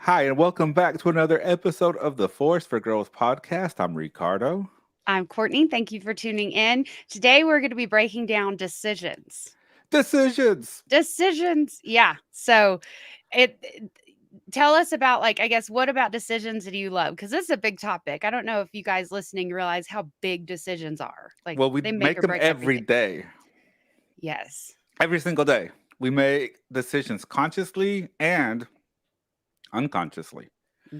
Hi, and welcome back to another episode of the Force for Growth podcast. I'm Ricardo. I'm Courtney. Thank you for tuning in. Today, we're going to be breaking down decisions. Decisions. Decisions. Yeah. So, it tell us about, like, I guess, what about decisions do you love? Because this is a big topic. I don't know if you guys listening realize how big decisions are. Like, Well, we they make make or them break every everything. day, Yes. every single day. We make decisions consciously and unconsciously.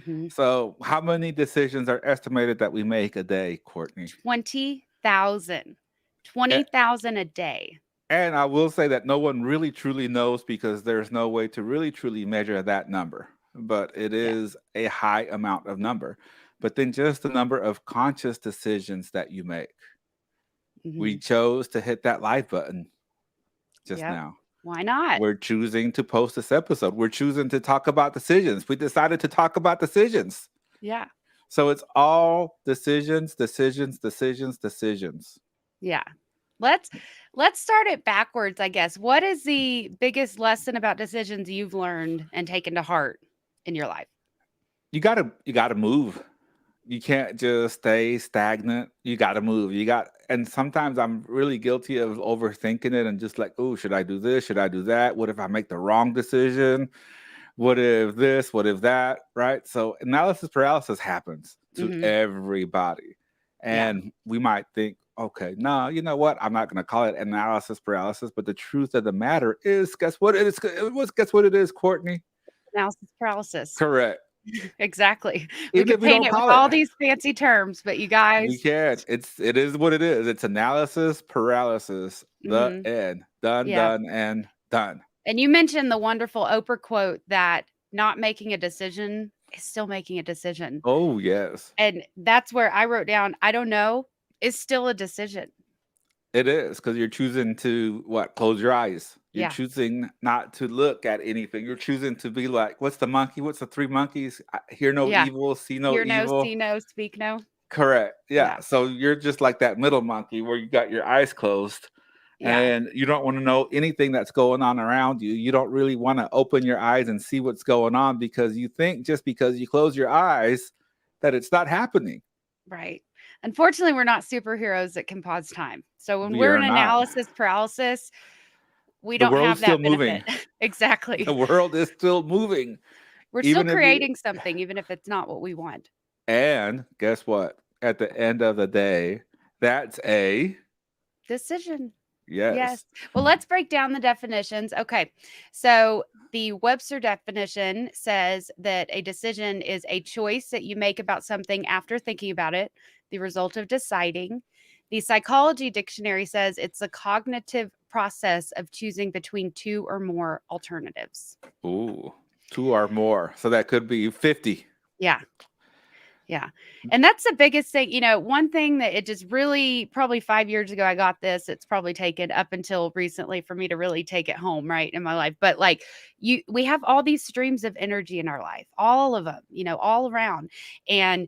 hmm So, how many decisions are estimated that we make a day, Courtney? 20,000. A- 20,000 a day. And I will say that no one really truly knows because there's no way to really truly measure that number, but it Yeah. is a high amount of number. But then just the number of conscious decisions that you make. We hmm chose to hit that like button just Yep. now. Why not? We're choosing to post this episode. We're choosing to talk about decisions. We decided to talk about decisions. Yeah. So it's all decisions, decisions, decisions, decisions. Yeah. Let's let's start it backwards, I guess. What is the biggest lesson about decisions you've learned and taken to heart in your life? You gotta move. You can't just stay stagnant. You gotta move. And sometimes I'm really guilty of overthinking it and just like, oh, should I do this? Should I do that? What if I make the wrong decision? What if this? What if that? Right? So analysis paralysis happens to Mhm. everybody. Yeah. And we might think, okay, no, you know what? I'm not going to call it analysis paralysis. But the truth of the matter is, guess what? Guess what it is, Courtney? Analysis paralysis. Correct. Exactly. We Even could if we paint don't it with call it, all these fancy terms, but you we guys. can. It is what it is. It's analysis paralysis. The Mhm. end. Done, Yeah. done, and done. And you mentioned the wonderful Oprah quote that not making a decision is still making a decision. Oh yes. And that's where I wrote down, I don't know, is still a decision. It is because you're choosing to what? Close your eyes. You're Yeah. choosing not to look at anything. You're choosing to be like, what's the monkey? What's the three monkeys? Hear no Yeah. evil, see no Hear no, evil. see no, speak no. Correct. Yeah. Yeah. So you're just like that middle monkey where you got your eyes closed Yeah. and you don't want to know anything that's going on around you. You don't really want to open your eyes and see what's going on because you think just because you close your eyes that it's not happening. Right. Unfortunately, we're not superheroes that can pause time. So when We we're are in not. analysis paralysis, we The don't world's have still that benefit. moving. The Exactly. world is still moving. We're still Even if you creating something, even if it's not what we want. And guess what? At the end of the day, that's a Decision. Yes. yes. Well, let's break down the definitions. Okay. So the Webster definition says that a decision is a choice that you make about something after thinking about it, the result of deciding. The psychology dictionary says it's a cognitive process of choosing between two or more alternatives. Ooh, two or more. So that could be 50. Yeah. Yeah. And that's the biggest thing. One thing that it just really probably 5 years ago, I got this. It's probably taken up until recently for me to really take it home, right, in my life. But like we have all these streams of energy in our life, all of them, all around. And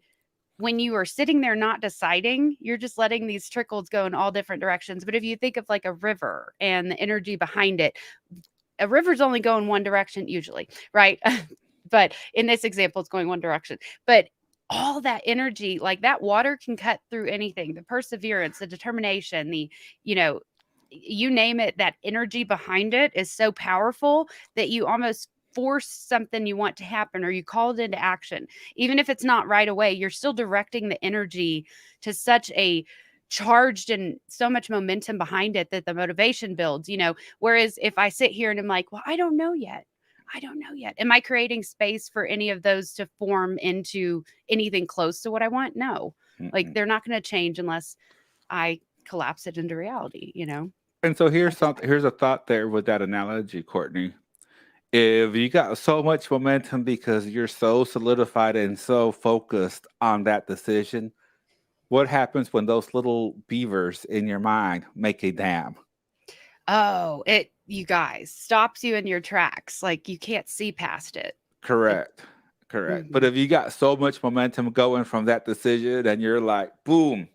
when you are sitting there not deciding, you're just letting these trickles go in all different directions. But if you think of like a river and the energy behind it, a river's only going one direction usually, right? But in this example, it's going one direction. But all that energy, like that water can cut through anything. The perseverance, the determination, you know, you name it, that energy behind it is so powerful that you almost force something you want to happen or you call it into action. Even if it's not right away, you're still directing the energy to such a charged and so much momentum behind it that the motivation builds. Whereas if I sit here and I'm like, well, I don't know yet. I don't know yet. Am I creating space for any of those to form into anything close to what I want? No. Like Mm-mm. they're not going to change unless I collapse it into reality. And so here's That's something. Here's a thought there with that analogy, Courtney. If you got so much momentum because you're so solidified and so focused on that decision, what happens when those little beavers in your mind make a dam? Oh, it you guys stops you in your tracks. Like you can't see past it. It Correct. Correct. But mhm. if you got so much momentum going from that decision and you're like, boom,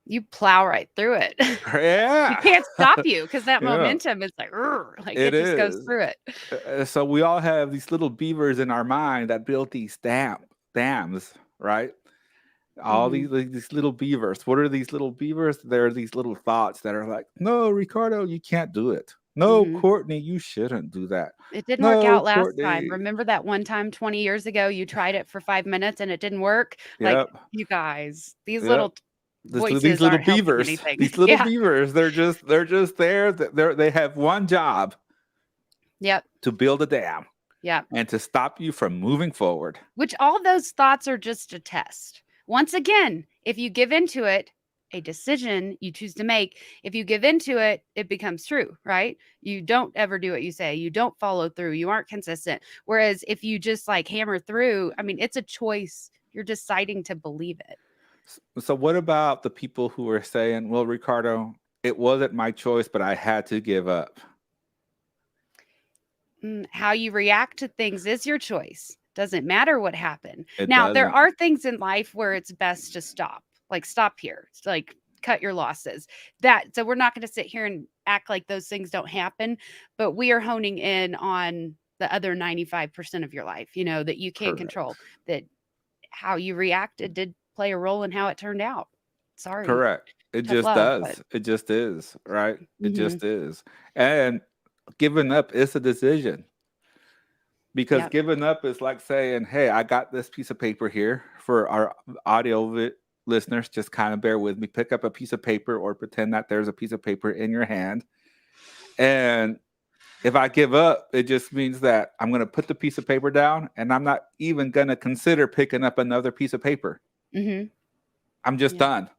You plow right through it. You Yeah. can't stop you because that Yeah, momentum is like, "Rrr," like it it just goes is. through it. So we all have these little beavers in our mind that build these dams, right? All Mhm, these little beavers. What are these little beavers? They're these little thoughts that are like, no, Ricardo, you can't do it. No, mhm. Courtney, you shouldn't do that. It didn't work No, out last time. Courtney. Remember that one time 20 years ago, you tried it for 5 minutes and it didn't work? Like, Yep. you guys, these Yep. little These voices little aren't helping beavers. anything. These little Yeah. beavers. They're just there. They have one job Yep. to build a dam Yep. and to stop you from moving forward. Which all those thoughts are just a test. Once again, if you give into it, a decision you choose to make, if you give into it, it becomes true, right? You don't ever do what you say. You don't follow through. You aren't consistent. Whereas if you just like hammer through, I mean, it's a choice. You're deciding to believe it. So what about the people who are saying, "Well, Ricardo, it wasn't my choice, but I had to give up." How you react to things is your choice. Doesn't matter what happened. It Now, there doesn't. are things in life where it's best to stop. Like stop here. It's like cut your losses. That so we're not going to sit here and act like those things don't happen, but we are honing in on the other 95% of your life, that you can't control. Correct. That how you reacted did play a role in how it turned out. Sorry. Correct. It Tough just love, but does. It just is, right? It mhm. just is. And giving up is a decision because Yep. giving up is like saying, "Hey, I got this piece of paper here for our listeners. Just kind of bear with me. Pick up a piece of paper or pretend that there's a piece of paper in your hand. And if I give up, it just means that I'm going to put the piece of paper down and I'm not even going to consider picking up another piece of paper. Mhm. I'm just Yeah. done.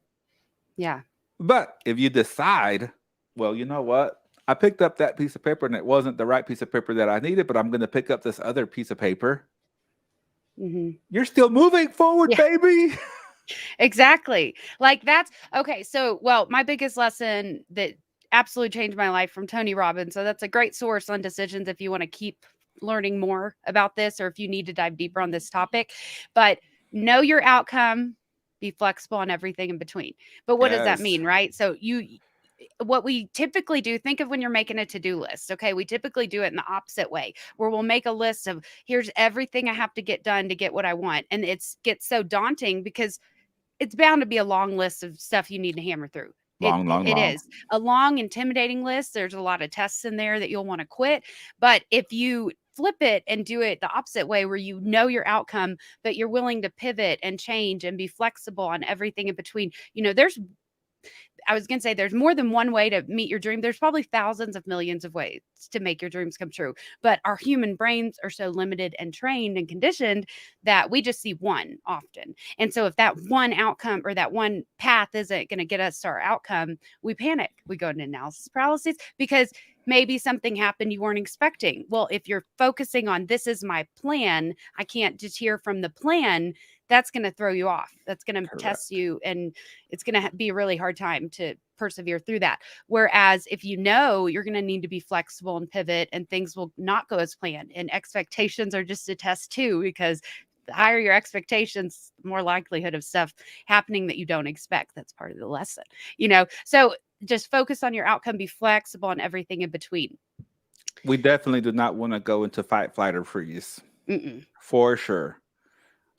Yeah. But if you decide, well, you know what? I picked up that piece of paper and it wasn't the right piece of paper that I needed, but I'm going to pick up this other piece of paper. Mhm. You're still moving forward, Yeah. baby. Exactly. Like that's okay. So, well, my biggest lesson that absolutely changed my life from Tony Robbins. So that's a great source on decisions if you want to keep learning more about this or if you need to dive deeper on this topic. But know your outcome, be flexible on everything in between. But what does that Yes. mean, right? So you what we typically do, think of when you're making a to-do list. Okay. We typically do it in the opposite way, where we'll make a list of here's everything I have to get done to get what I want. And it's gets so daunting because it's bound to be a long list of stuff you need to hammer through. It Long, long, it long. is a long, intimidating list. There's a lot of tests in there that you'll want to quit. But if you flip it and do it the opposite way, where you know your outcome, but you're willing to pivot and change and be flexible on everything in between, I was going to say there's more than one way to meet your dream. There's probably thousands of millions of ways to make your dreams come true. But our human brains are so limited and trained and conditioned that we just see one often. And so if that one outcome or that one path isn't going to get us to our outcome, we panic. We go into analysis paralysis because maybe something happened you weren't expecting. Well, if you're focusing on this is my plan, I can't just hear from the plan, that's going to throw you off. That's going to test Correct. you and it's going to be a really hard time to persevere through that. Whereas if you know you're going to need to be flexible and pivot and things will not go as planned and expectations are just a test too, because the higher your expectations, the more likelihood of stuff happening that you don't expect. That's part of the lesson. So just focus on your outcome, be flexible and everything in between. We definitely do not want to go into fight, flight, or freeze Mm-mm. for sure.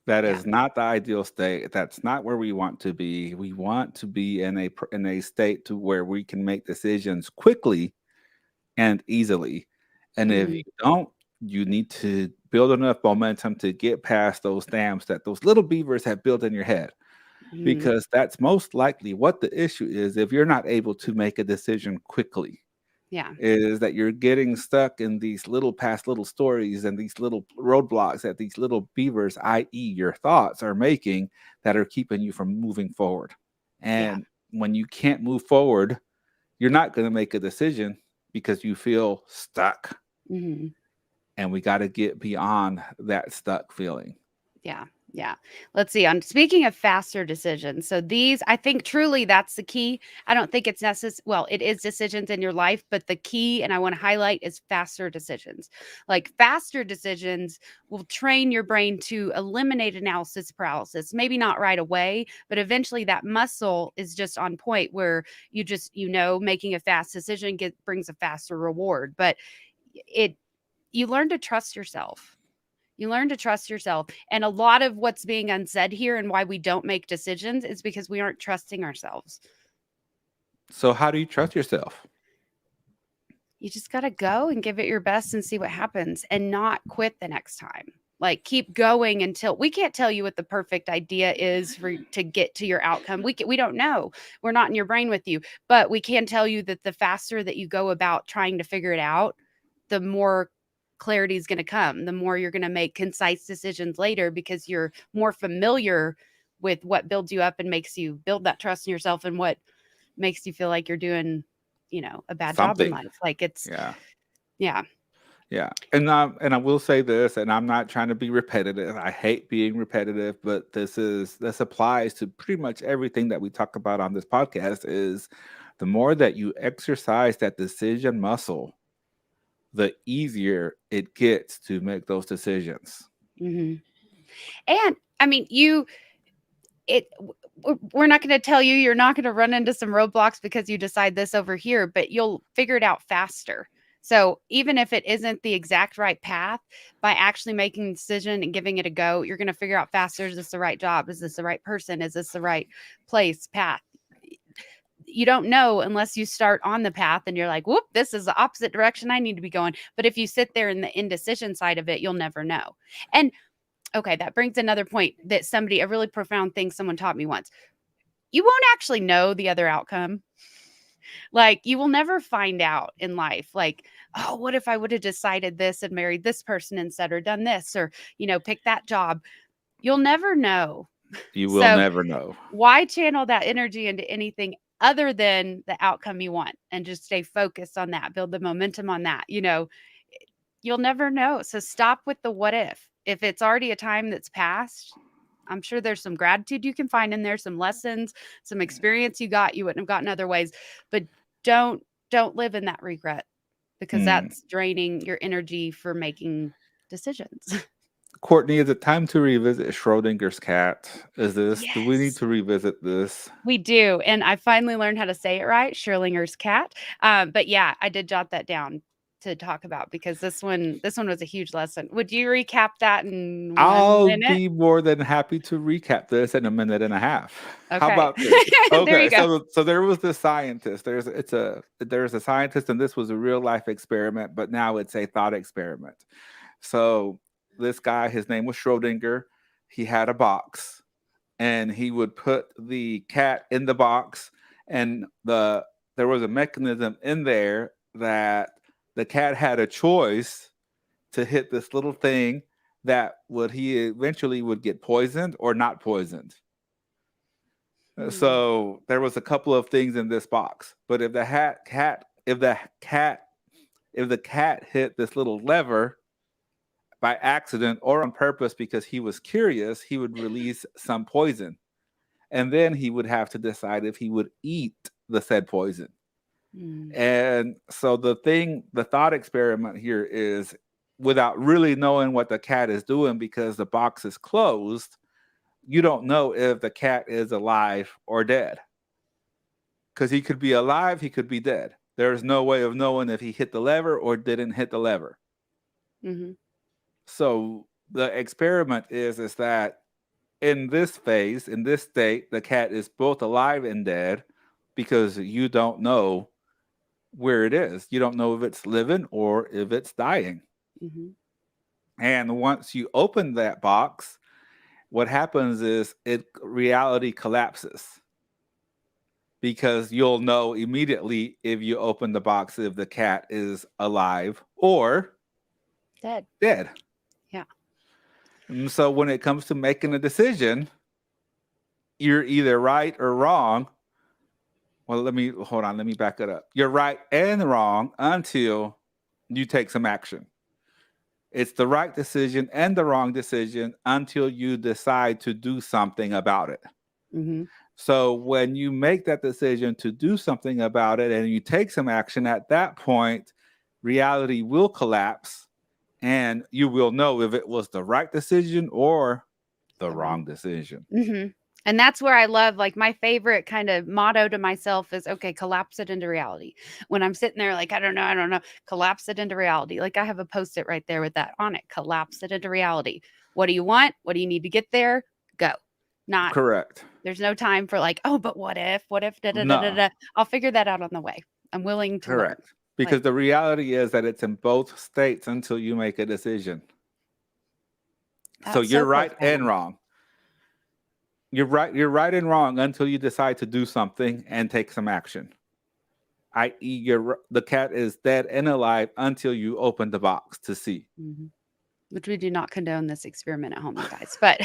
That Yeah. is not the ideal state. That's not where we want to be. We want to be in a state to where we can make decisions quickly and easily. And if Hmm. you don't, you need to build enough momentum to get past those dams that those little beavers have built in your head. Hmm. Because that's most likely what the issue is if you're not able to make a decision quickly. Yeah. Is that you're getting stuck in these little past little stories and these little roadblocks that these little beavers, i.e., your thoughts, are making that are keeping you from moving forward. Yeah. And when you can't move forward, you're not going to make a decision because you feel stuck. Hmm. And we got to get beyond that stuck feeling. Yeah. Yeah. Let's see. On speaking of faster decisions, so these, I think truly that's the key. I don't think it's necessary. Well, it is decisions in your life, but the key, and I want to highlight, is faster decisions. Like faster decisions will train your brain to eliminate analysis paralysis. Maybe not right away, but eventually that muscle is just on point where making a fast decision brings a faster reward. But it, you learn to trust yourself. You learn to trust yourself. And a lot of what's being unsaid here and why we don't make decisions is because we aren't trusting ourselves. So how do you trust yourself? You just got to go and give it your best and see what happens and not quit the next time. Like keep going until we can't tell you what the perfect idea is to get to your outcome. We don't know. We're not in your brain with you, but we can tell you that the faster that you go about trying to figure it out, the more clarity is going to come, the more you're going to make concise decisions later because you're more familiar with what builds you up and makes you build that trust in yourself and what makes you feel like you're doing, a bad job in Something. life. Like it's, Yeah. yeah. Yeah. And I will say this, and I'm not trying to be repetitive. I hate being repetitive, but this applies to pretty much everything that we talk about on this podcast is the more that you exercise that decision muscle, the easier it gets to make those decisions. Hmm. And I mean, it, we're not going to tell you you're not going to run into some roadblocks because you decide this over here, but you'll figure it out faster. So even if it isn't the exact right path, by actually making a decision and giving it a go, you're going to figure out faster, is this the right job? Is this the right person? Is this the right place, path? You don't know unless you start on the path and you're like, whoop, this is the opposite direction I need to be going. But if you sit there in the indecision side of it, you'll never know. And okay, that brings another point that a really profound thing someone taught me once. You won't actually know the other outcome. Like, you will never find out in life, like, oh, what if I would have decided this and married this person instead, or done this, or, pick that job? You'll never know. You will So, never know. why channel that energy into anything other than the outcome you want and just stay focused on that, build the momentum on that? You'll never know. So stop with the what if. If it's already a time that's passed, I'm sure there's some gratitude you can find in there, some lessons, some experience you wouldn't have gotten other ways. But don't don't live in that regret because Hmm. that's draining your energy for making decisions. Courtney, is it time to revisit Schrodinger's cat? Do we need Yes. to revisit this? We do. And I finally learned how to say it right, Schrodinger's cat. But yeah, I did jot that down to talk about because this one was a huge lesson. Would you recap that in 1 I'll minute? be more than happy to recap this in a minute and a half. How Okay. about this? There you Okay, go. so there was this scientist. There's a scientist, and this was a real life experiment, but now it's a thought experiment. So this guy, his name was Schrodinger. He had a box, and he would put the cat in the box, and there was a mechanism in there that the cat had a choice to hit this little thing that would he eventually would get poisoned or not poisoned. Hmm. So there was a couple of things in this box, but if the cat hit this little lever by accident or on purpose because he was curious, he would release some poison, and then he would have to decide if he would eat the said poison. Mm. And so the thought experiment here is, without really knowing what the cat is doing because the box is closed, you don't know if the cat is alive or dead. Because he could be alive, he could be dead. There's no way of knowing if he hit the lever or didn't hit the lever. Hmm. So the experiment is that in this phase, in this state, the cat is both alive and dead because you don't know where it is. You don't know if it's living or if it's dying. Hmm. And once you open that box, what happens is reality collapses because you'll know immediately if you open the box if the cat is alive or Dead. dead. Yeah. And so when it comes to making a decision, you're either right or wrong. Well, let me hold on. Let me back it up. You're right and wrong until you take some action. It's the right decision and the wrong decision until you decide to do something about it. Mhm. So when you make that decision to do something about it and you take some action at that point, reality will collapse and you will know if it was the right decision or the The wrong. wrong decision. Mhm. And that's where I love, like, my favorite kind of motto to myself is, "Okay, collapse it into reality." When I'm sitting there like, I don't know," collapse it into reality. Like, I have a Post-it right there with that on it, collapse it into reality. What do you want? What do you need to get there? Go. Not Correct. there's no time for like, "Oh, but what if? What if da da da da No, da?" I'll figure that out on the way. I'm willing to learn. correct. Because Like, the reality is that it's in both states until you make a decision. So that's you're so right and profound. wrong. You're right and wrong until you decide to do something and take some action. I.e., the cat is dead and alive until you open the box to see. Mhm. Which we do not condone this experiment at home, you guys, but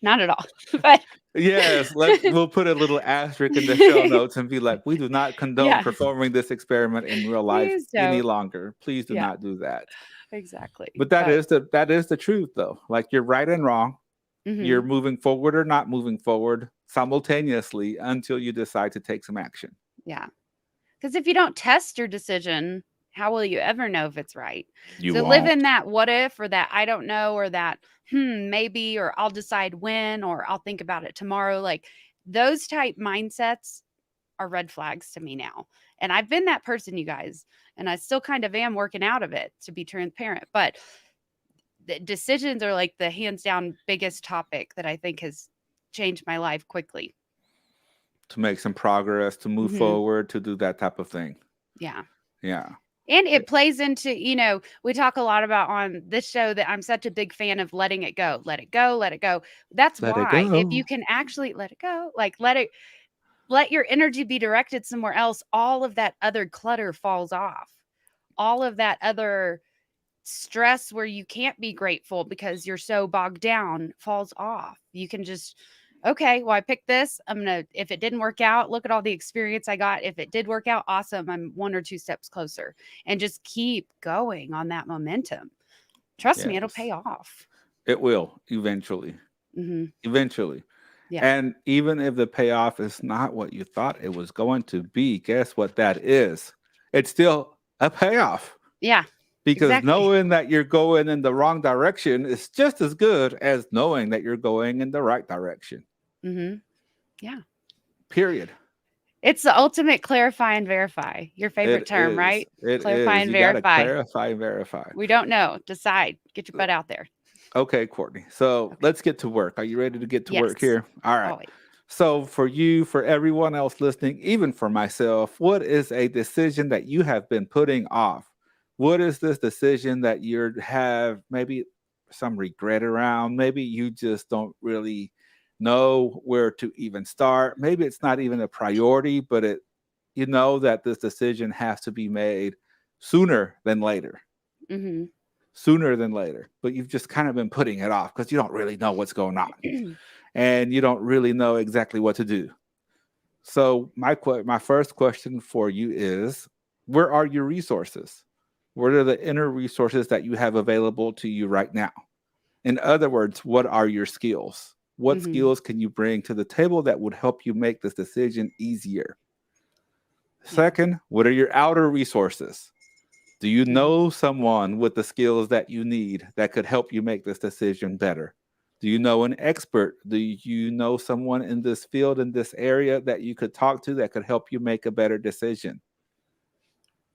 not at all. But Yes, we'll put a little asterisk in the show notes and be like, we do not condone yeah, performing this experiment in real life please any don't. longer. Please do Yeah, not do that. exactly. But that But is the truth though. Like you're right and wrong. You're mhm, moving forward or not moving forward simultaneously until you decide to take some action. yeah. Because if you don't test your decision, how will you ever know if it's right? You So live won't. in that what if or that I don't know or that maybe or I'll decide when or I'll think about it tomorrow. Like those type mindsets are red flags to me now. And I've been that person, you guys, and I still kind of am working out of it to be transparent. But the decisions are like the hands down biggest topic that I think has changed my life quickly. To make some progress, to move Hmm. forward, to do that type of thing. Yeah. Yeah. And it plays into, we talk a lot about on this show that I'm such a big fan of letting it go, let it go, let it go. That's Let it why if you go. can actually let it go, like let your energy be directed somewhere else, all of that other clutter falls off. All of that other stress where you can't be grateful because you're so bogged down falls off. You can just, okay, well, I picked this. If it didn't work out, look at all the experience I got. If it did work out, awesome. I'm one or two steps closer and just keep going on that momentum. Trust me, it'll pay Yes. off. It will eventually. Hmm. Eventually. Yeah. And even if the payoff is not what you thought it was going to be, guess what that is? It's still a payoff Yeah. because Exactly. knowing that you're going in the wrong direction is just as good as knowing that you're going in the right direction. Hmm. Yeah. Period. It's the ultimate clarify and verify. Your favorite It term, is. right? It Clarify is. and You got to verify. clarify and verify. We don't know. Decide. Get your butt out there. Okay, Courtney. So Okay. let's get to work. Are you ready to get to work Yes. here? All right. Always. So, for you, for everyone else listening, even for myself, what is a decision that you have been putting off? What is this decision that you have maybe some regret around? Maybe you just don't really know where to even start. Maybe it's not even a priority, but you know that this decision has to be made sooner than later, Mhm. sooner than later. But you've just kind of been putting it off because you don't really know what's going on and you don't really know exactly what to do. So my first question for you is, where are your resources? What are the inner resources that you have available to you right now? In other words, what are your skills? What Mhm. skills can you bring to the table that would help you make this decision easier? Yeah. Second, what are your outer resources? Do you Mhm. know someone with the skills that you need that could help you make this decision better? Do you know an expert? Do you know someone in this field, in this area that you could talk to that could help you make a better decision?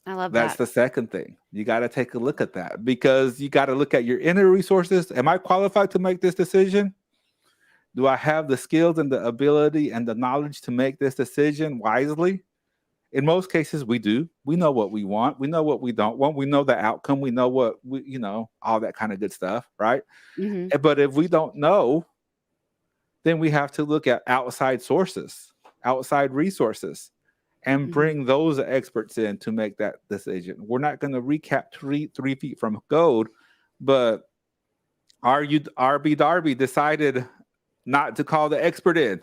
I love That's that. the second thing. You got to take a look at that because you got to look at your inner resources. Am I qualified to make this decision? Do I have the skills and the ability and the knowledge to make this decision wisely? In most cases, we do. We know what we want. We know what we don't want. We know the outcome. We know what all that kind of good stuff, right? Mhm. But if we don't know, then we have to look at outside sources, outside resources, and Mhm. bring those experts in to make that decision. We're not going to recap 3 feet from gold, but RB Darby decided not to call the expert in,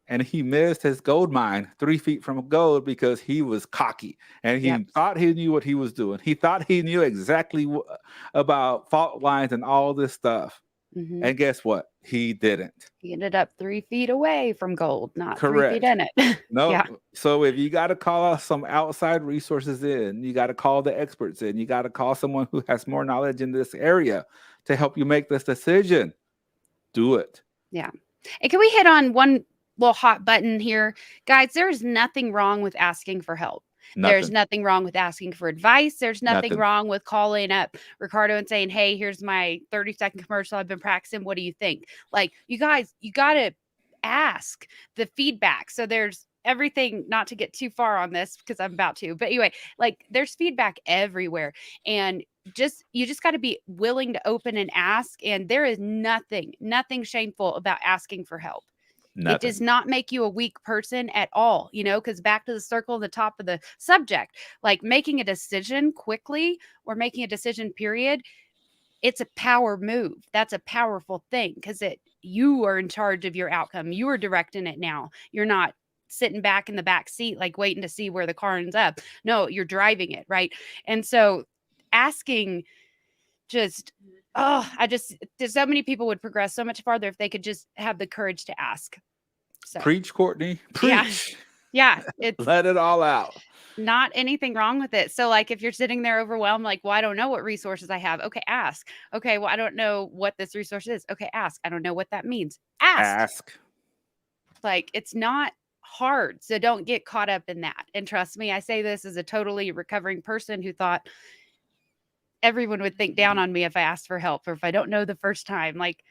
and he missed his gold mine 3 feet from gold because he was cocky and Yep. he thought he knew what he was doing. He thought he knew exactly about fault lines and all this stuff. Mhm. And guess what? He didn't. He ended up 3 feet away from gold, not 3 feet Correct. in it. No. Yeah. So if you got to call some outside resources in, you got to call the experts in, you got to call someone who has more knowledge in this area to help you make this decision. Do it. Yeah. And can we hit on one little hot button here? Guys, there's nothing wrong with asking for help. There's Nothing. nothing wrong with asking for advice. There's nothing Nothing. wrong with calling up Ricardo and saying, "Hey, here's my 30-second commercial I've been practicing. What do you think?" Like, you guys, you got to ask the feedback. So there's everything, not to get too far on this because I'm about to. But anyway, like there's feedback everywhere. And you just got to be willing to open and ask, and there is nothing shameful about asking for help. It does Nothing. not make you a weak person at all, because back to the circle on the top of the subject, like making a decision quickly or making a decision period, it's a power move. That's a powerful thing because you are in charge of your outcome. You are directing it now. You're not sitting back in the back seat like waiting to see where the car ends up. No, you're driving it, right? And so asking just there's so many people would progress so much farther if they could just have the courage to ask. So, Preach, Courtney. yeah. Preach. Yeah, it's Let it all out. not anything wrong with it. So, like, if you're sitting there overwhelmed, like, well, I don't know what resources I have. Okay, ask. Okay, well, I don't know what this resource is. Okay, ask. I don't know what that means. Ask. Ask. Like, it's not hard. So don't get caught up in that. And trust me, I say this as a totally recovering person who thought everyone would think down on me if I asked for help or if I don't know the first time. Like,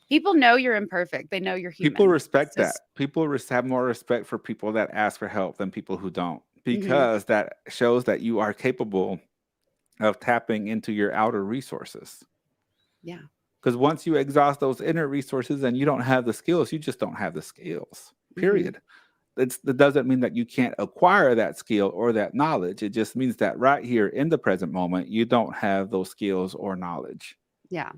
people know you're imperfect. They know you're People human. It's respect that. just, People have more respect for people that ask for help than people who don't, mhm, because that shows that you are capable of tapping into your outer resources. yeah. Because once you exhaust those inner resources and you don't have the skills, you just don't have the skills, Hmm. period. That doesn't mean that you can't acquire that skill or that knowledge. It just means that right here in the present moment, you don't have those skills or knowledge. Yeah.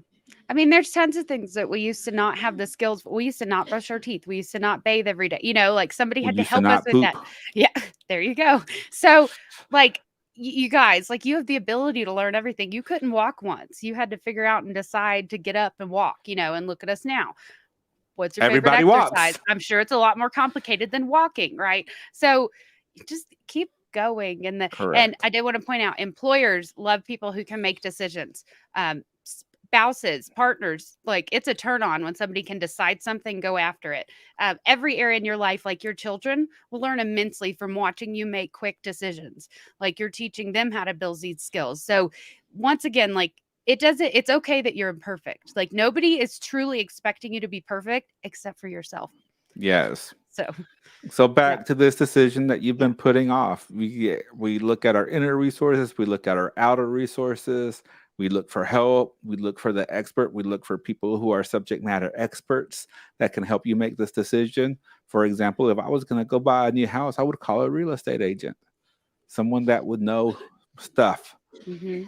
I mean, there's tons of things that we used to not have the skills. We used to not brush our teeth. We used to not bathe every day. Like somebody We had to used to help us not with poop. that. Yeah, there you go. So, like, you guys, like, you have the ability to learn everything. You couldn't walk once. You had to figure out and decide to get up and walk, and look at us now. What's your favorite Everybody exercise? walks. I'm sure it's a lot more complicated than walking, right? So, just keep going. And Correct. I did want to point out, employers love people who can make decisions. Spouses, partners, like, it's a turn on when somebody can decide something, go after it. Every area in your life, like your children, will learn immensely from watching you make quick decisions. Like, you're teaching them how to build these skills. So, once again, like, it's okay that you're imperfect. Like, nobody is truly expecting you to be perfect except for yourself. Yes. So, So yeah. back to this decision that you've Yeah. been putting off. We look at our inner resources, we look at our outer resources, we look for help, we look for the expert, we look for people who are subject matter experts that can help you make this decision. For example, if I was going to go buy a new house, I would call a real estate agent, someone that would know stuff,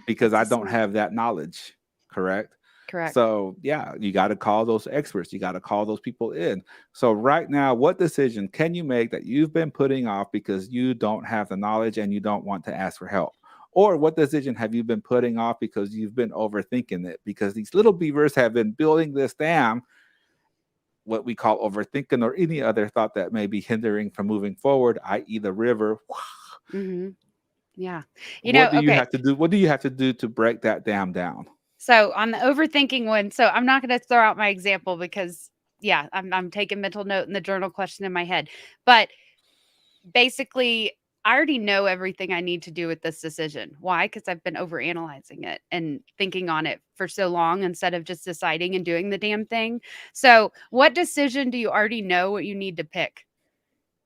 because It's I a don't smart. have that knowledge, correct? Correct. So, yeah, you got to call those experts. You got to call those people in. So, right now, what decision can you make that you've been putting off because you don't have the knowledge and you don't want to ask for help? Or what decision have you been putting off because you've been overthinking it? Because these little beavers have been building this dam, what we call overthinking, or any other thought that may be hindering from moving forward, i.e., the river. Hmm. Yeah. What do you Okay. have to do? What do you have to do to break that dam down? So on the overthinking one, so I'm not going to throw out my example because, yeah, I'm taking mental note in the journal question in my head. But basically, I already know everything I need to do with this decision. Why? Because I've been overanalyzing it and thinking on it for so long instead of just deciding and doing the damn thing. So, what decision do you already know what you need to pick?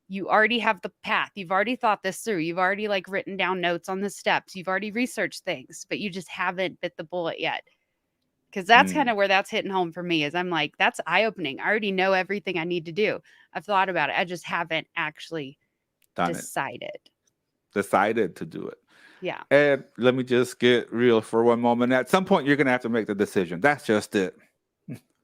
You already have the path. You've already thought this through. You've already like written down notes on the steps. You've already researched things, but you just haven't bit the bullet yet. Because that's kind Mm, of where that's hitting home for me is I'm like, that's eye opening. I already know everything I need to do. I've thought about it. I just haven't actually done it. decided. Decided to do it. Yeah. And let me just get real for one moment. At some point, you're going to have to make the decision. That's just it.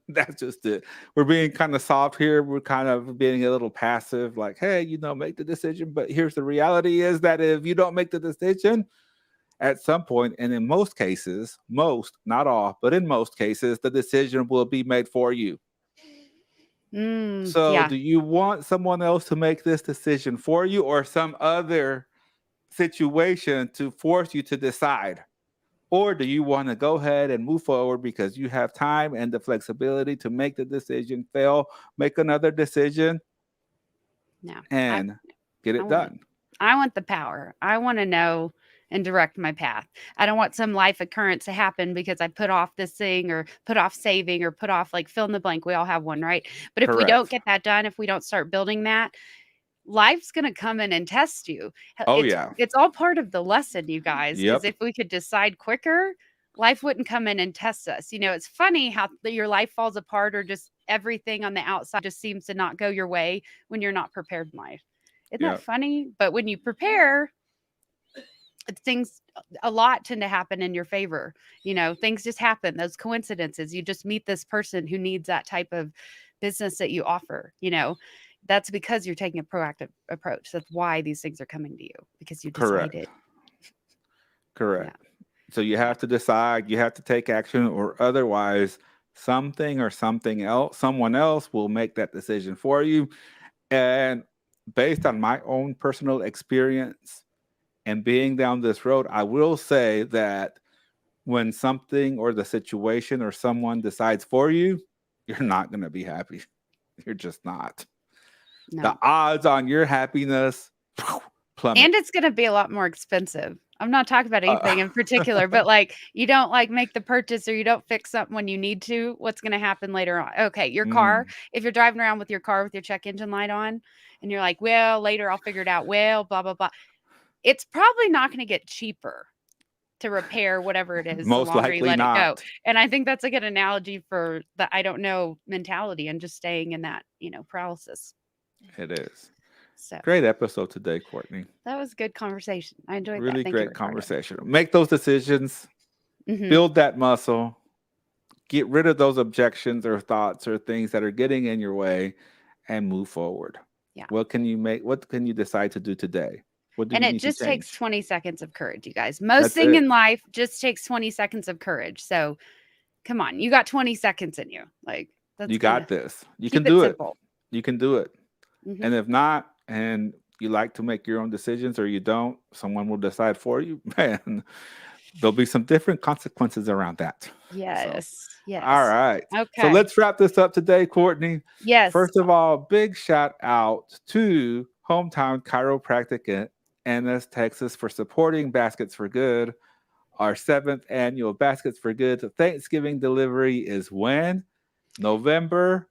That's just it. We're being kind of soft here. We're kind of being a little passive, like, hey, make the decision. But here's the reality is that if you don't make the decision at some point, and in most cases, most, not all, but in most cases, the decision will be made for you. So, Yeah. do you want someone else to make this decision for you or some other situation to force you to decide? Or do you want to go ahead and move forward because you have time and the flexibility to make the decision, fail, make another decision, No. I and get I it want done? I want the power. I want to know and direct my path. I don't want some life occurrence to happen because I put off this thing or put off saving or put off like fill in the blank. We all have one, right? But if we don't Correct. get that done, if we don't start building that, life's going to come in and test you. Oh, It's yeah. it's all part of the lesson, you guys, is Yep. if we could decide quicker, life wouldn't come in and test us. It's funny how your life falls apart or just everything on the outside just seems to not go your way when you're not prepared in life. Isn't that Yep. funny? But when you prepare, things a lot tend to happen in your favor. Things just happen, those coincidences. You just meet this person who needs that type of business that you offer. That's because you're taking a proactive approach. That's why these things are coming to you, because you Correct. decided. Yeah. Correct. So you Yeah. have to decide, you have to take action, or otherwise, something or something else, someone else will make that decision for you. And based on my own personal experience and being down this road, I will say that when something or the situation or someone decides for you, you're not going to be happy. You're just not. The No. odds on your happiness plummet. And it's gonna be a lot more expensive. I'm not talking about Uh, anything in particular, but, like, you don't, like, make the purchase or you don't fix something when you need to, what's gonna happen later on? Okay, your car, mm, if you're driving around with your car with your check engine light on, and you're like, "Well, later I'll figure it out. Well, blah, blah, blah." It's probably not gonna get cheaper to repair whatever it is the most longer you likely let it go, not. and I think that's a good analogy for the "I don't know" mentality and just staying in that, paralysis. It is. So, Great episode today, Courtney. that was a good conversation. I enjoyed that. Really Thank you, great Ricardo. conversation. Make those decisions, Mhm. build that muscle, get rid of those objections or thoughts or things that are getting in your way, and move forward. Yeah. What can you decide to do today? What do And you it need to just takes change? 20 seconds of courage, you guys. Most That's thing it. in life just takes 20 seconds of courage. So come on, you got 20 seconds in you. Like, that's You gonna got this. You can keep it do it. simple. You can do it. Hmm. And if not, and you like to make your own decisions or you don't, someone will decide for you, man. There'll be some different consequences around that. So, Yes. all Yes. right. So Okay. let's wrap this up today, Courtney. Yes. First of all, big shout out to Hometown Chiropractic in Ennis, Texas for supporting Baskets for Good. Our seventh annual Baskets for Good Thanksgiving delivery is when? November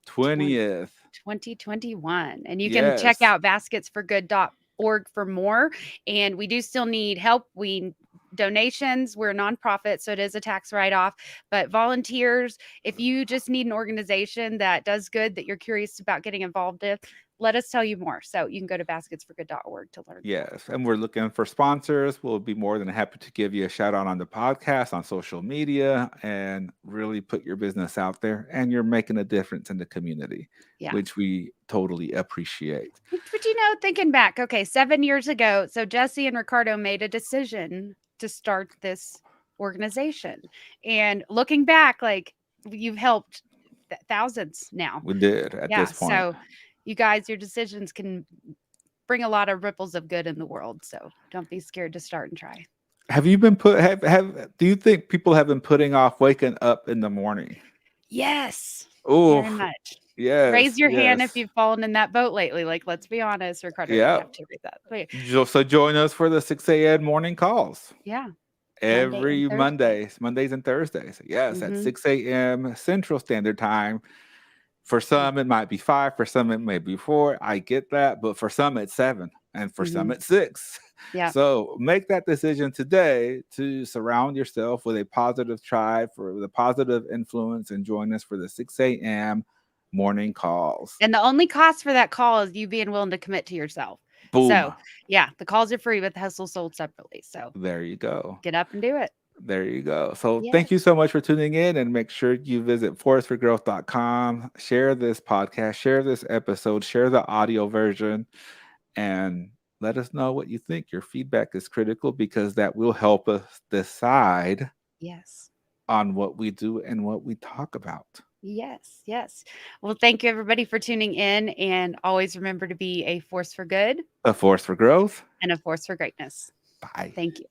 20 20th. 2021. And you can check Yes. out basketsforgood.org for more. And we do still need help. We donations, we're a nonprofit, so it is a tax write-off. But volunteers, if you just need an organization that does good that you're curious about getting involved with, let us tell you more. So you can go to basketsforgood.org to learn more. Yes, and we're looking for sponsors. We'll be more than happy to give you a shout out on the podcast, on social media, and really put your business out there. And you're making a difference in the community, Yeah. which we totally appreciate. But thinking back, okay, 7 years ago, so Jesse and Ricardo made a decision to start this organization. And looking back, like, you've helped thousands now. We did at Yeah. this point. So you guys, your decisions can bring a lot of ripples of good in the world. So don't be scared to start and try. Have you been put? Have Do you think people have been putting off waking up in the morning? Yes, very Oh, much. Raise yes, your hand if yes, you've fallen in that boat lately. Like, let's be honest, Ricardo didn't yeah. have to read that. But So join us for the 6 a.m. morning calls. yeah, Monday and Every Thursday. Mondays and Thursdays. Yes, at Hmm. 6 a.m. Central Standard Time. For some, it might be 5. For some, it may be 4. I get that. But for some, it's 7. And for some, Hmm. it's 6. Yeah. So make that decision today to surround yourself with a positive tribe, for the positive influence, and join us for the 6 a.m. morning calls. And the only cost for that call is you being willing to commit to yourself. Boom. So, yeah, the calls are free, but the hustle sold separately. So, There you go. get up and do it. There you go. So thank you Yes. so much for tuning in, and make sure you visit forestforgrowth.com, share this podcast, share this episode, share the audio version, and let us know what you think. Your feedback is critical because that will help us decide Yes. on what we do and what we talk about. Yes. Yes. Well, thank you everybody for tuning in, and always remember to be a force for good A force for growth. and a force for greatness. Bye. Thank you.